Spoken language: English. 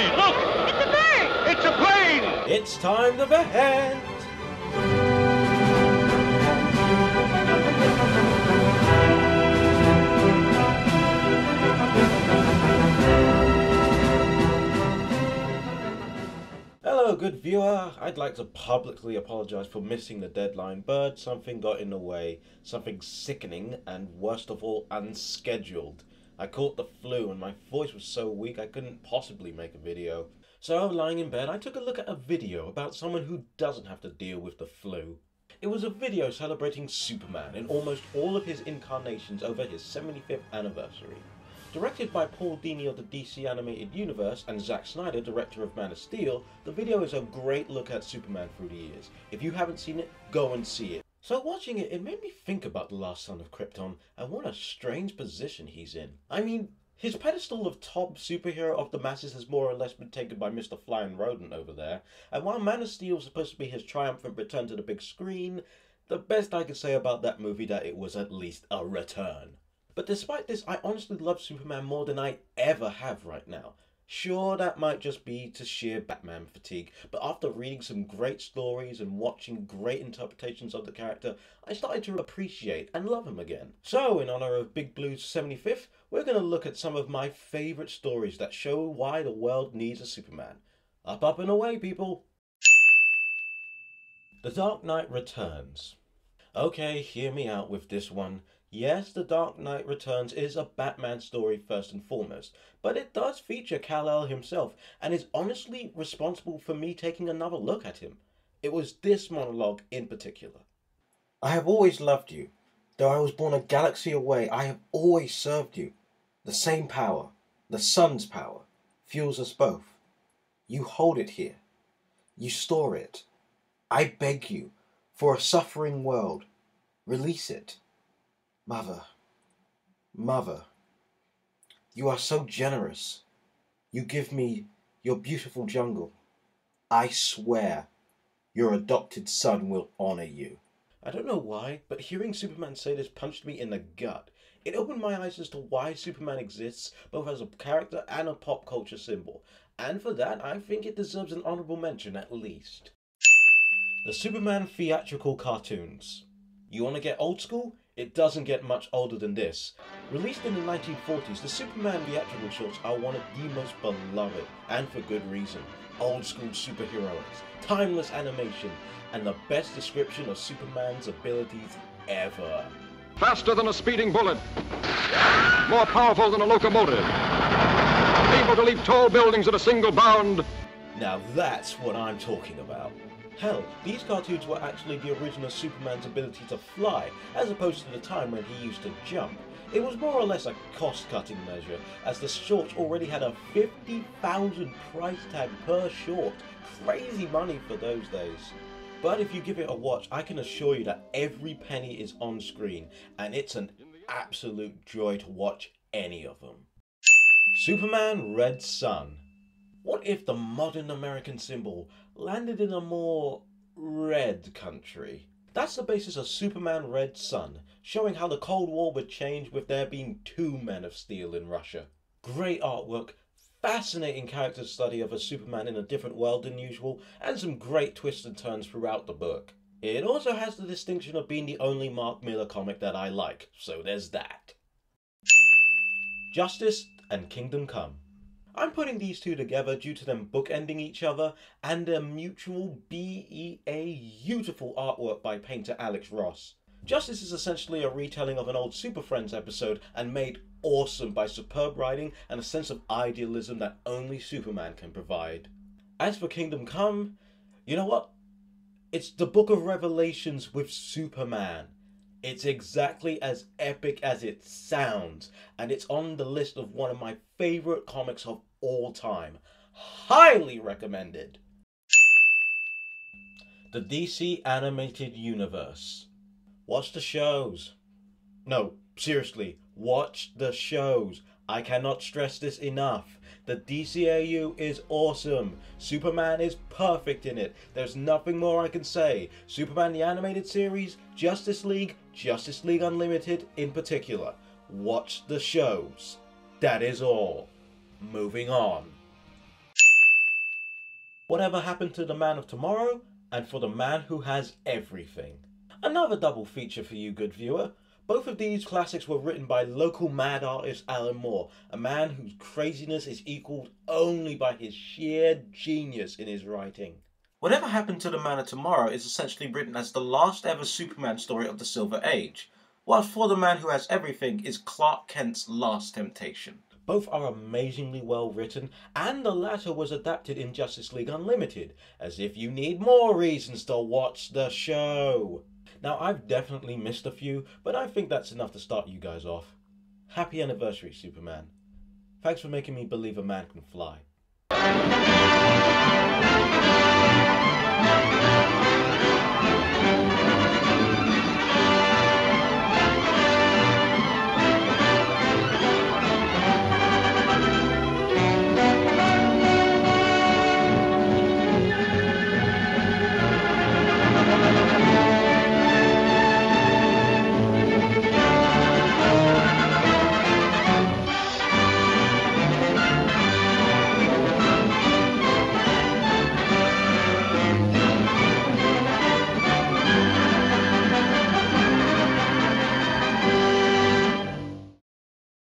plane! Look! It's a bird! It's a plane! It's time to vent! Hello, good viewer. I'd like to publicly apologize for missing the deadline, but something got in the way. Something sickening and, worst of all, unscheduled. I caught the flu and my voice was so weak I couldn't possibly make a video. So, lying in bed, I took a look at a video about someone who doesn't have to deal with the flu. It was a video celebrating Superman in almost all of his incarnations over his 75th anniversary. Directed by Paul Dini of the DC Animated Universe and Zack Snyder, director of Man of Steel, the video is a great look at Superman through the years. If you haven't seen it, go and see it. So watching it, it made me think about the last son of Krypton and what a strange position he's in. I mean, his pedestal of top superhero of the masses has more or less been taken by Mr. Flying Rodent over there, and while Man of Steel is supposed to be his triumphant return to the big screen, the best I could say about that movie that it was at least a return. But despite this, I honestly love Superman more than I ever have right now. Sure, that might just be to sheer Batman fatigue, but after reading some great stories and watching great interpretations of the character, I started to appreciate and love him again. So, in honor of Big Blue's 75th, we're going to look at some of my favourite stories that show why the world needs a Superman. Up and away, people! The Dark Knight Returns. Okay, hear me out with this one. Yes, The Dark Knight Returns is a Batman story first and foremost, but it does feature Kal-El himself, and is honestly responsible for me taking another look at him. It was this monologue in particular. I have always loved you. Though I was born a galaxy away, I have always served you. The same power, the sun's power, fuels us both. You hold it here. You store it. I beg you, for a suffering world, release it. Mother, you are so generous. You give me your beautiful jungle. I swear your adopted son will honor you. I don't know why, but hearing Superman say this punched me in the gut. It opened my eyes as to why Superman exists, both as a character and a pop culture symbol. And for that, I think it deserves an honorable mention at least. The Superman theatrical cartoons. You want to get old school? It doesn't get much older than this. Released in the 1940s, the Superman theatrical shorts are one of the most beloved, and for good reason. Old school superheroics, timeless animation, and the best description of Superman's abilities ever. Faster than a speeding bullet, more powerful than a locomotive, able to leap tall buildings at a single bound. Now that's what I'm talking about. Hell, these cartoons were actually the original Superman's ability to fly, as opposed to the time when he used to jump. It was more or less a cost-cutting measure, as the shorts already had a $50,000 price tag per short. Crazy money for those days. But if you give it a watch, I can assure you that every penny is on screen, and it's an absolute joy to watch any of them. Superman Red Sun. What if the modern American symbol landed in a more red country? That's the basis of Superman Red Sun, showing how the Cold War would change with there being two Men of Steel in Russia. Great artwork, fascinating character study of a Superman in a different world than usual, and some great twists and turns throughout the book. It also has the distinction of being the only Mark Millar comic that I like, so there's that. Justice and Kingdom Come. I'm putting these two together due to them bookending each other and their mutual beautiful artwork by painter Alex Ross. Justice is essentially a retelling of an old Super Friends episode and made awesome by superb writing and a sense of idealism that only Superman can provide. As for Kingdom Come, you know what? It's the Book of Revelations with Superman. It's exactly as epic as it sounds, and it's on the list of one of my favourite comics of all time. Highly recommended! The DC Animated Universe. Watch the shows. No, seriously, watch the shows. I cannot stress this enough. The DCAU is awesome. Superman is perfect in it. There's nothing more I can say. Superman the Animated Series, Justice League Unlimited in particular. Watch the shows. That is all. Moving on. Whatever Happened to the Man of Tomorrow, and For the Man Who Has Everything. Another double feature for you, good viewer. Both of these classics were written by local mad artist Alan Moore, a man whose craziness is equalled only by his sheer genius in his writing. Whatever Happened to the Man of Tomorrow is essentially written as the last ever Superman story of the Silver Age, whilst For the Man Who Has Everything is Clark Kent's last temptation. Both are amazingly well written, and the latter was adapted in Justice League Unlimited, as if you need more reasons to watch the show. Now, I've definitely missed a few, but I think that's enough to start you guys off. Happy anniversary, Superman. Thanks for making me believe a man can fly.